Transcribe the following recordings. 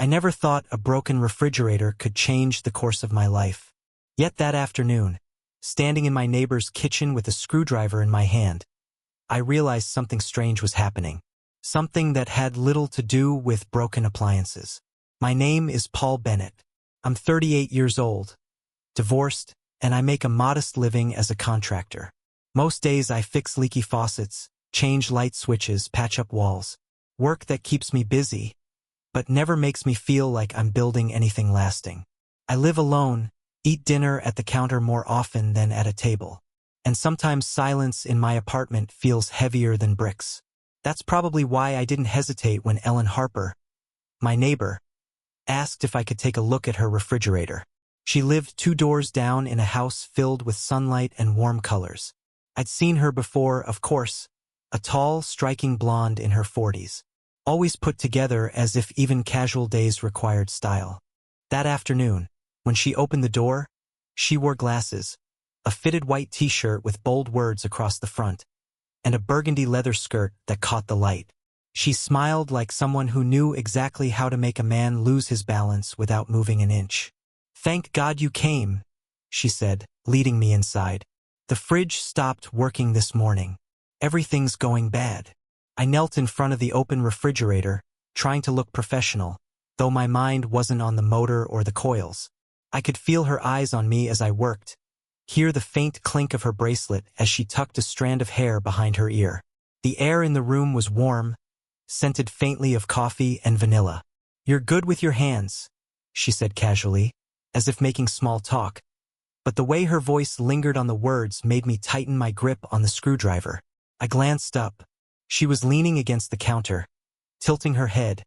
I never thought a broken refrigerator could change the course of my life. Yet that afternoon, standing in my neighbor's kitchen with a screwdriver in my hand, I realized something strange was happening. Something that had little to do with broken appliances. My name is Paul Bennett. I'm 38 years old, divorced, and I make a modest living as a contractor. Most days I fix leaky faucets, change light switches, patch up walls. Work that keeps me busy, but never makes me feel like I'm building anything lasting. I live alone, eat dinner at the counter more often than at a table, and sometimes silence in my apartment feels heavier than bricks. That's probably why I didn't hesitate when Ellen Harper, my neighbor, asked if I could take a look at her refrigerator. She lived 2 doors down in a house filled with sunlight and warm colors. I'd seen her before, of course, a tall, striking blonde in her 40s, always put together as if even casual days required style. That afternoon, when she opened the door, she wore glasses, a fitted white t-shirt with bold words across the front, and a burgundy leather skirt that caught the light. She smiled like someone who knew exactly how to make a man lose his balance without moving an inch. "Thank God you came," she said, leading me inside. "The fridge stopped working this morning. Everything's going bad." I knelt in front of the open refrigerator, trying to look professional, though my mind wasn't on the motor or the coils. I could feel her eyes on me as I worked, hear the faint clink of her bracelet as she tucked a strand of hair behind her ear. The air in the room was warm, scented faintly of coffee and vanilla. "You're good with your hands," she said casually, as if making small talk, but the way her voice lingered on the words made me tighten my grip on the screwdriver. I glanced up. She was leaning against the counter, tilting her head,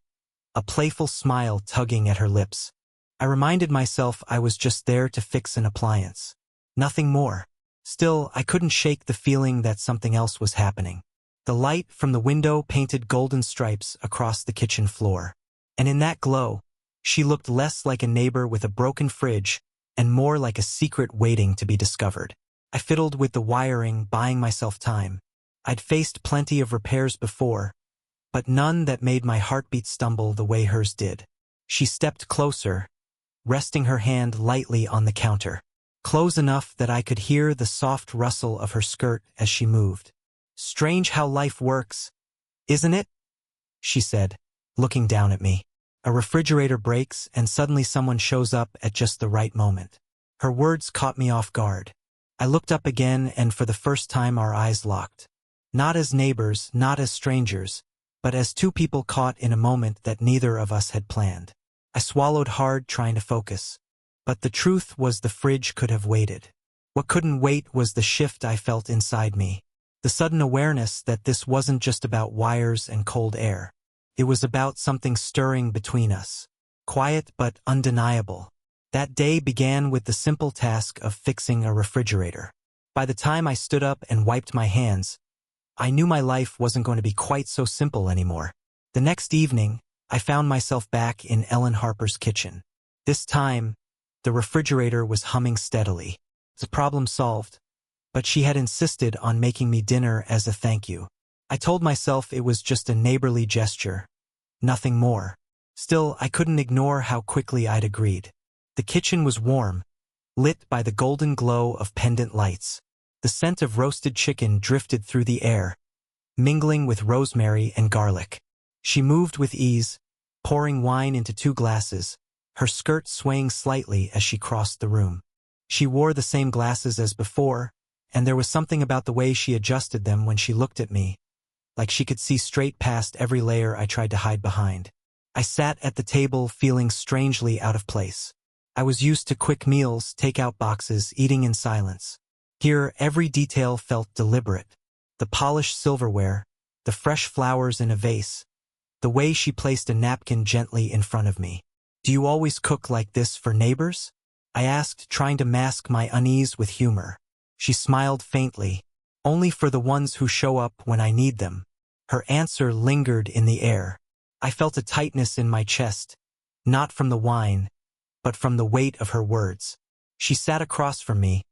a playful smile tugging at her lips. I reminded myself I was just there to fix an appliance. Nothing more. Still, I couldn't shake the feeling that something else was happening. The light from the window painted golden stripes across the kitchen floor. And in that glow, she looked less like a neighbor with a broken fridge and more like a secret waiting to be discovered. I fiddled with the wiring, buying myself time. I'd faced plenty of repairs before, but none that made my heartbeat stumble the way hers did. She stepped closer, resting her hand lightly on the counter, close enough that I could hear the soft rustle of her skirt as she moved. "Strange how life works, isn't it?" she said, looking down at me. "A refrigerator breaks and suddenly someone shows up at just the right moment." Her words caught me off guard. I looked up again, and for the first time our eyes locked. Not as neighbors, not as strangers, but as two people caught in a moment that neither of us had planned. I swallowed hard, trying to focus. But the truth was the fridge could have waited. What couldn't wait was the shift I felt inside me. The sudden awareness that this wasn't just about wires and cold air. It was about something stirring between us. Quiet but undeniable. That day began with the simple task of fixing a refrigerator. By the time I stood up and wiped my hands, I knew my life wasn't going to be quite so simple anymore. The next evening, I found myself back in Ellen Harper's kitchen. This time, the refrigerator was humming steadily. The problem solved, but she had insisted on making me dinner as a thank you. I told myself it was just a neighborly gesture, nothing more. Still, I couldn't ignore how quickly I'd agreed. The kitchen was warm, lit by the golden glow of pendant lights. The scent of roasted chicken drifted through the air, mingling with rosemary and garlic. She moved with ease, pouring wine into 2 glasses, her skirt swaying slightly as she crossed the room. She wore the same glasses as before, and there was something about the way she adjusted them when she looked at me, like she could see straight past every layer I tried to hide behind. I sat at the table feeling strangely out of place. I was used to quick meals, takeout boxes, eating in silence. Here, every detail felt deliberate. The polished silverware, the fresh flowers in a vase, the way she placed a napkin gently in front of me. "Do you always cook like this for neighbors?" I asked, trying to mask my unease with humor. She smiled faintly. "Only for the ones who show up when I need them." Her answer lingered in the air. I felt a tightness in my chest, not from the wine, but from the weight of her words. She sat across from me,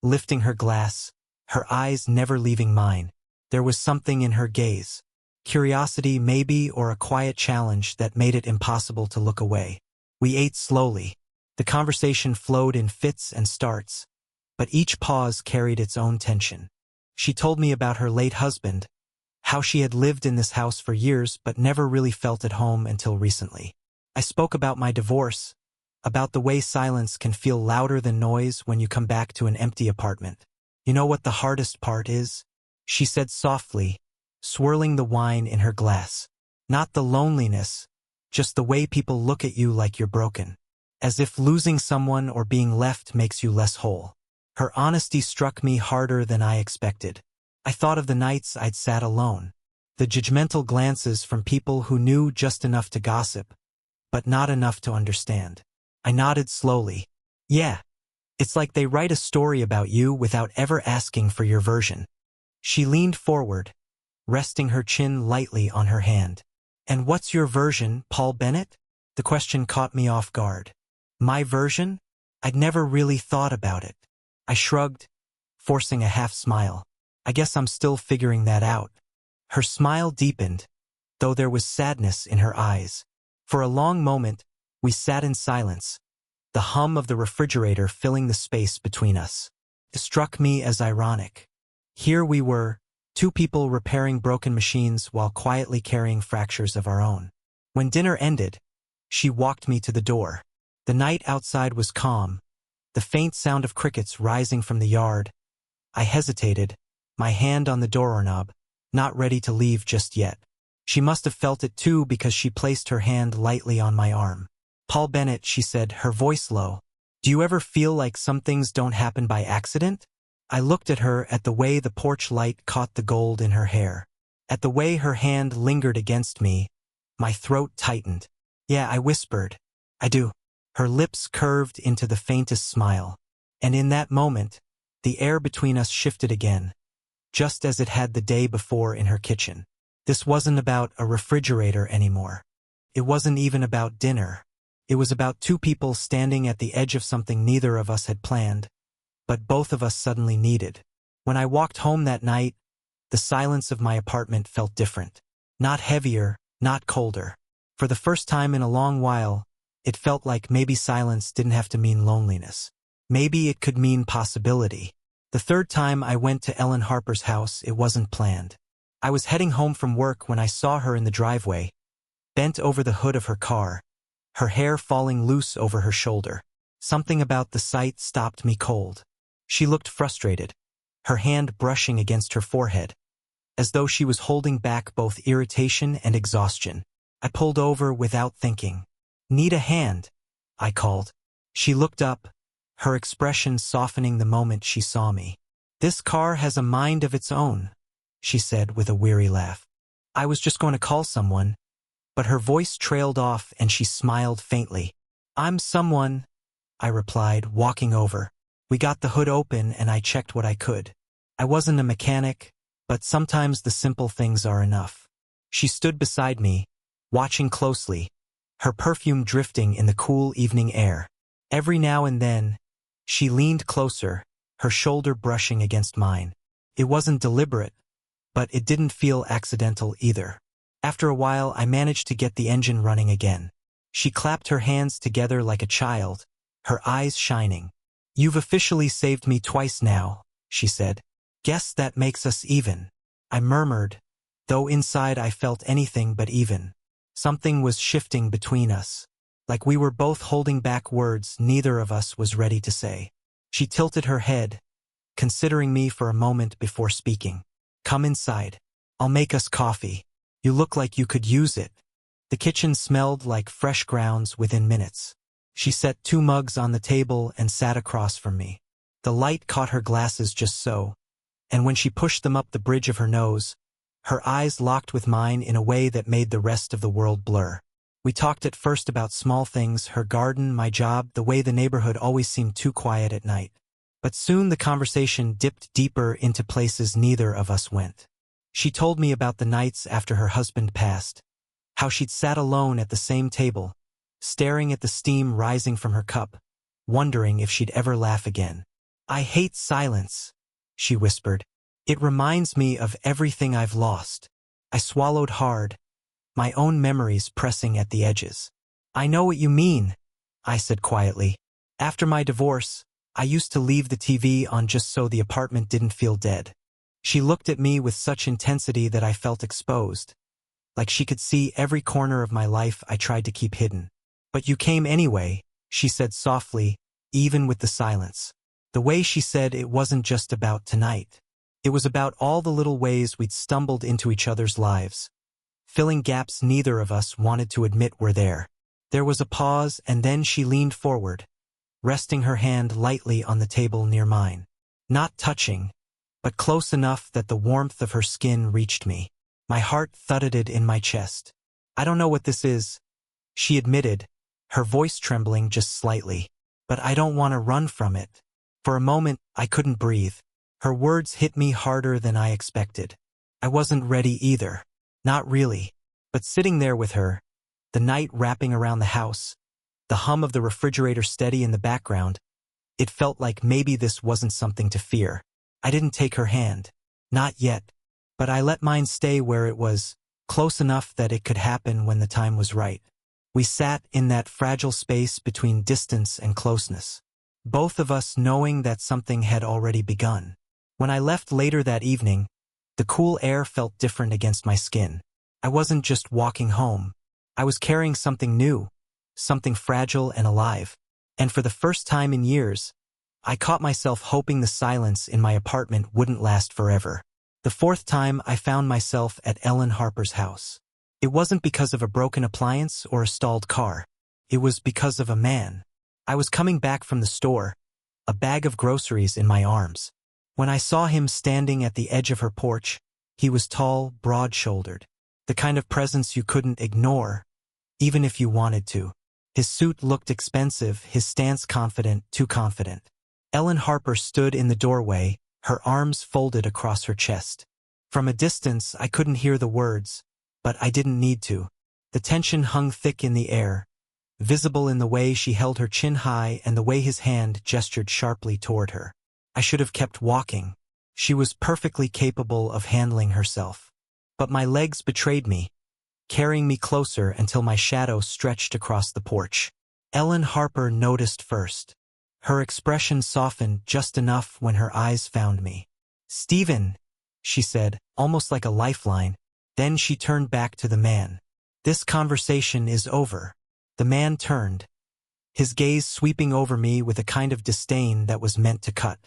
lifting her glass, her eyes never leaving mine. There was something in her gaze, Curiosity, maybe, or a quiet challenge that made it impossible to look away. We ate slowly. The conversation flowed in fits and starts, but each pause carried its own tension. She told me about her late husband, how she had lived in this house for years but never really felt at home until recently. I spoke about my divorce, about the way silence can feel louder than noise when you come back to an empty apartment. You know what the hardest part is? She said softly, swirling the wine in her glass. Not the loneliness, just the way people look at you like you're broken. As if losing someone or being left makes you less whole. Her honesty struck me harder than I expected. I thought of the nights I'd sat alone. The judgmental glances from people who knew just enough to gossip, but not enough to understand. I nodded slowly. Yeah, it's like they write a story about you without ever asking for your version. She leaned forward, resting her chin lightly on her hand. And what's your version, Paul Bennett? The question caught me off guard. My version? I'd never really thought about it. I shrugged, forcing a half smile. I guess I'm still figuring that out. Her smile deepened, though there was sadness in her eyes. For a long moment, we sat in silence, the hum of the refrigerator filling the space between us. It struck me as ironic. Here we were, two people repairing broken machines while quietly carrying fractures of our own. When dinner ended, she walked me to the door. The night outside was calm, the faint sound of crickets rising from the yard. I hesitated, my hand on the doorknob, not ready to leave just yet. She must have felt it too because she placed her hand lightly on my arm. Paul Bennett, she said, her voice low. Do you ever feel like some things don't happen by accident? I looked at her, at the way the porch light caught the gold in her hair. At the way her hand lingered against me, my throat tightened. Yeah, I whispered. I do. Her lips curved into the faintest smile. And in that moment, the air between us shifted again, just as it had the day before in her kitchen. This wasn't about a refrigerator anymore. It wasn't even about dinner. It was about two people standing at the edge of something neither of us had planned, but both of us suddenly needed. When I walked home that night, the silence of my apartment felt different. Not heavier, not colder. For the first time in a long while, it felt like maybe silence didn't have to mean loneliness. Maybe it could mean possibility. The third time I went to Ellen Harper's house, it wasn't planned. I was heading home from work when I saw her in the driveway, bent over the hood of her car, her hair falling loose over her shoulder. Something about the sight stopped me cold. She looked frustrated, her hand brushing against her forehead, as though she was holding back both irritation and exhaustion. I pulled over without thinking. Need a hand? I called. She looked up, her expression softening the moment she saw me. This car has a mind of its own, she said with a weary laugh. I was just going to call someone, but her voice trailed off and she smiled faintly. I'm someone, I replied, walking over. We got the hood open and I checked what I could. I wasn't a mechanic, but sometimes the simple things are enough. She stood beside me, watching closely, her perfume drifting in the cool evening air. Every now and then, she leaned closer, her shoulder brushing against mine. It wasn't deliberate, but it didn't feel accidental either. After a while, I managed to get the engine running again. She clapped her hands together like a child, her eyes shining. You've officially saved me twice now, she said. Guess that makes us even. I murmured, though inside I felt anything but even. Something was shifting between us, like we were both holding back words neither of us was ready to say. She tilted her head, considering me for a moment before speaking. Come inside. I'll make us coffee. You look like you could use it. The kitchen smelled like fresh grounds within minutes. She set 2 mugs on the table and sat across from me. The light caught her glasses just so, and when she pushed them up the bridge of her nose, her eyes locked with mine in a way that made the rest of the world blur. We talked at first about small things, her garden, my job, the way the neighborhood always seemed too quiet at night. But soon the conversation dipped deeper into places neither of us went. She told me about the nights after her husband passed, how she'd sat alone at the same table, staring at the steam rising from her cup, wondering if she'd ever laugh again. I hate silence, she whispered. It reminds me of everything I've lost. I swallowed hard, my own memories pressing at the edges. I know what you mean, I said quietly. After my divorce, I used to leave the TV on just so the apartment didn't feel dead. She looked at me with such intensity that I felt exposed, like she could see every corner of my life I tried to keep hidden. But you came anyway, she said softly, even with the silence. The way she said it wasn't just about tonight. It was about all the little ways we'd stumbled into each other's lives, filling gaps neither of us wanted to admit were there. There was a pause, and then she leaned forward, resting her hand lightly on the table near mine. Not touching, but close enough that the warmth of her skin reached me. My heart thudded in my chest. I don't know what this is, she admitted, her voice trembling just slightly. But I don't want to run from it. For a moment, I couldn't breathe. Her words hit me harder than I expected. I wasn't ready either. Not really. But sitting there with her, the night wrapping around the house, the hum of the refrigerator steady in the background, it felt like maybe this wasn't something to fear. I didn't take her hand. Not yet. But I let mine stay where it was, close enough that it could happen when the time was right. We sat in that fragile space between distance and closeness, both of us knowing that something had already begun. When I left later that evening, the cool air felt different against my skin. I wasn't just walking home. I was carrying something new, something fragile and alive. And for the first time in years, I caught myself hoping the silence in my apartment wouldn't last forever. The fourth time I found myself at Ellen Harper's house. It wasn't because of a broken appliance or a stalled car. It was because of a man. I was coming back from the store, a bag of groceries in my arms. When I saw him standing at the edge of her porch, he was tall, broad-shouldered, the kind of presence you couldn't ignore, even if you wanted to. His suit looked expensive, his stance confident, too confident. Ellen Harper stood in the doorway, her arms folded across her chest. From a distance, I couldn't hear the words, but I didn't need to. The tension hung thick in the air, visible in the way she held her chin high and the way his hand gestured sharply toward her. I should have kept walking. She was perfectly capable of handling herself. But my legs betrayed me, carrying me closer until my shadow stretched across the porch. Ellen Harper noticed first. Her expression softened just enough when her eyes found me. "Stephen," she said, almost like a lifeline. Then she turned back to the man. "This conversation is over." The man turned, his gaze sweeping over me with a kind of disdain that was meant to cut.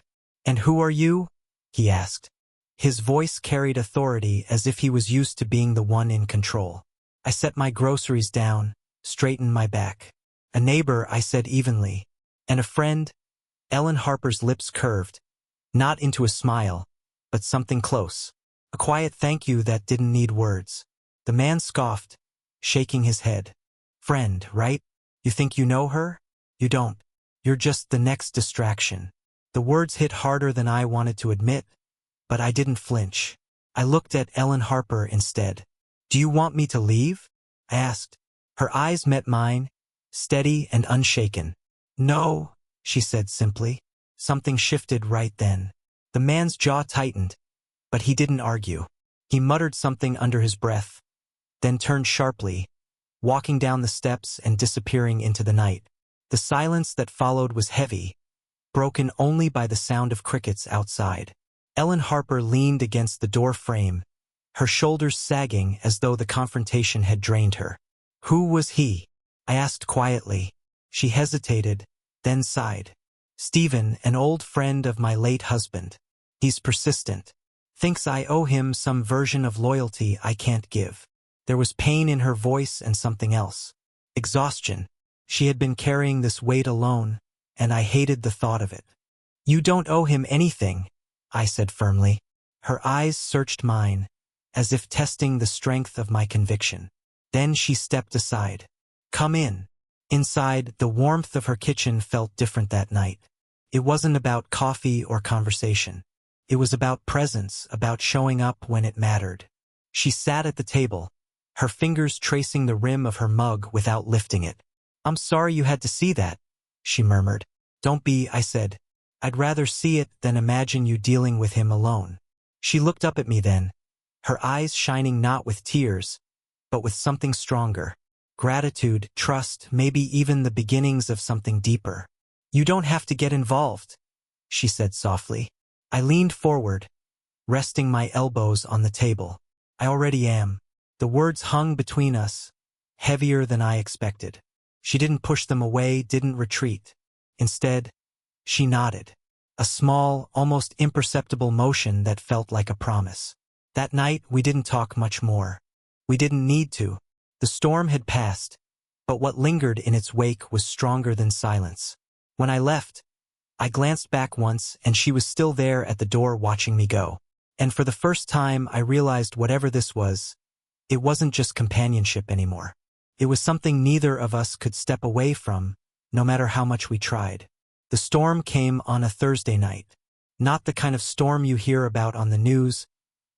"And who are you?" he asked. His voice carried authority as if he was used to being the one in control. I set my groceries down, straightened my back. "A neighbor," I said evenly. "And a friend?" Ellen Harper's lips curved, not into a smile, but something close. A quiet thank you that didn't need words. The man scoffed, shaking his head. "Friend, right? You think you know her? You don't. You're just the next distraction." The words hit harder than I wanted to admit, but I didn't flinch. I looked at Ellen Harper instead. "Do you want me to leave?" I asked. Her eyes met mine, steady and unshaken. "No," she said simply. Something shifted right then. The man's jaw tightened, but he didn't argue. He muttered something under his breath, then turned sharply, walking down the steps and disappearing into the night. The silence that followed was heavy, broken only by the sound of crickets outside. Ellen Harper leaned against the door frame, her shoulders sagging as though the confrontation had drained her. "Who was he?" I asked quietly. She hesitated, then sighed. "Stephen, an old friend of my late husband. He's persistent. Thinks I owe him some version of loyalty I can't give." There was pain in her voice and something else. Exhaustion. She had been carrying this weight alone, and I hated the thought of it. "You don't owe him anything," I said firmly. Her eyes searched mine, as if testing the strength of my conviction. Then she stepped aside. "Come in." Inside, the warmth of her kitchen felt different that night. It wasn't about coffee or conversation. It was about presence, about showing up when it mattered. She sat at the table, her fingers tracing the rim of her mug without lifting it. "I'm sorry you had to see that," she murmured. "Don't be," I said. "I'd rather see it than imagine you dealing with him alone." She looked up at me then, her eyes shining not with tears, but with something stronger. Gratitude, trust, maybe even the beginnings of something deeper. "You don't have to get involved," she said softly. I leaned forward, resting my elbows on the table. "I already am." The words hung between us, heavier than I expected. She didn't push them away, didn't retreat. Instead, she nodded. A small, almost imperceptible motion that felt like a promise. That night, we didn't talk much more. We didn't need to. The storm had passed, but what lingered in its wake was stronger than silence. When I left, I glanced back once, and she was still there at the door watching me go. And for the first time, I realized whatever this was, it wasn't just companionship anymore. It was something neither of us could step away from, no matter how much we tried. The storm came on a Thursday night. Not the kind of storm you hear about on the news,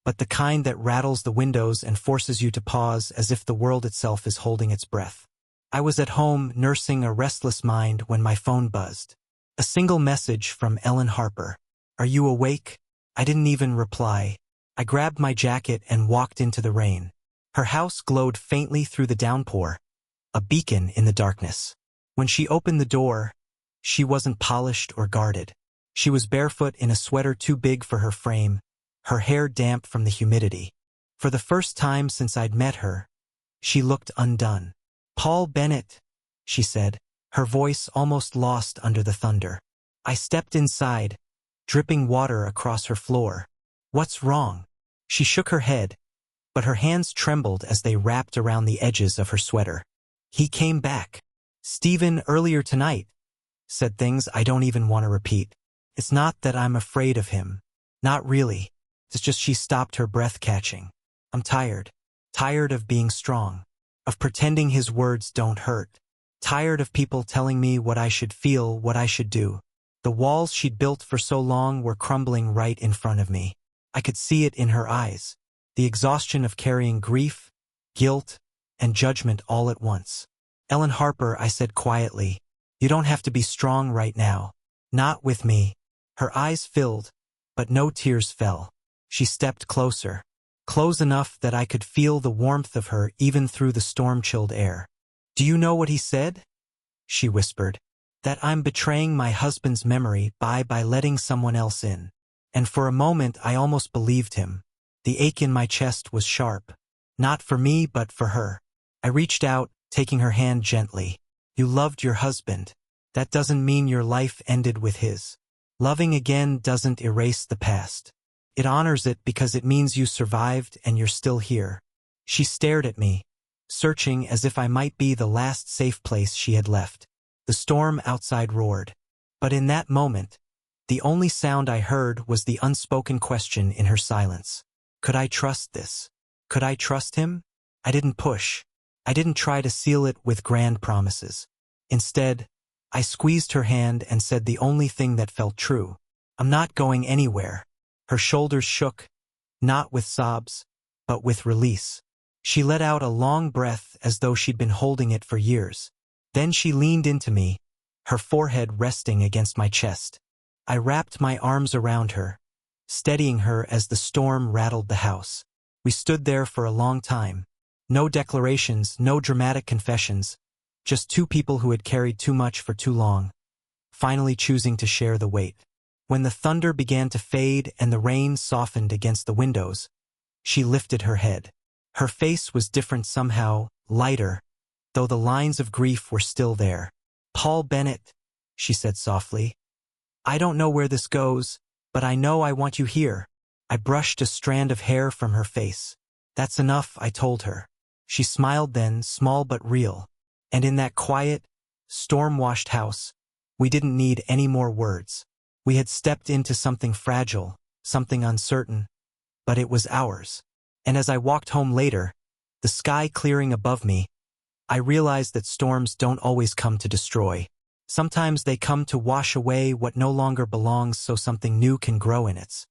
but the kind that rattles the windows and forces you to pause as if the world itself is holding its breath. I was at home nursing a restless mind when my phone buzzed. A single message from Ellen Harper. "Are you awake?" I didn't even reply. I grabbed my jacket and walked into the rain. Her house glowed faintly through the downpour, a beacon in the darkness. When she opened the door, she wasn't polished or guarded. She was barefoot in a sweater too big for her frame, her hair damp from the humidity. For the first time since I'd met her, she looked undone. "Paul Bennett," she said, her voice almost lost under the thunder. I stepped inside, dripping water across her floor. "What's wrong?" She shook her head, but her hands trembled as they wrapped around the edges of her sweater. "He came back. Stephen earlier tonight said things I don't even want to repeat. It's not that I'm afraid of him. Not really. It's just," she stopped, her breath catching. "I'm tired. Tired of being strong. Of pretending his words don't hurt. Tired of people telling me what I should feel, what I should do." The walls she'd built for so long were crumbling right in front of me. I could see it in her eyes. The exhaustion of carrying grief, guilt, and judgment all at once. "Ellen Harper," I said quietly, "you don't have to be strong right now. Not with me." Her eyes filled, but no tears fell. She stepped closer, close enough that I could feel the warmth of her even through the storm-chilled air. "Do you know what he said?" she whispered. "That I'm betraying my husband's memory by letting someone else in." And for a moment I almost believed him. The ache in my chest was sharp. Not for me, but for her. I reached out, taking her hand gently. "You loved your husband. That doesn't mean your life ended with his. Loving again doesn't erase the past. It honors it because it means you survived and you're still here." She stared at me, searching as if I might be the last safe place she had left. The storm outside roared. But in that moment, the only sound I heard was the unspoken question in her silence. Could I trust this? Could I trust him? I didn't push. I didn't try to seal it with grand promises. Instead, I squeezed her hand and said the only thing that felt true. "I'm not going anywhere." Her shoulders shook, not with sobs, but with release. She let out a long breath as though she'd been holding it for years. Then she leaned into me, her forehead resting against my chest. I wrapped my arms around her, steadying her as the storm rattled the house. We stood there for a long time. No declarations, no dramatic confessions, just two people who had carried too much for too long, finally choosing to share the weight. When the thunder began to fade and the rain softened against the windows, she lifted her head. Her face was different somehow, lighter, though the lines of grief were still there. "Paul Bennett," she said softly, "I don't know where this goes, but I know I want you here." I brushed a strand of hair from her face. "That's enough," I told her. She smiled then, small but real. And in that quiet, storm-washed house, we didn't need any more words. We had stepped into something fragile, something uncertain, but it was ours. And as I walked home later, the sky clearing above me, I realized that storms don't always come to destroy. Sometimes they come to wash away what no longer belongs so something new can grow in its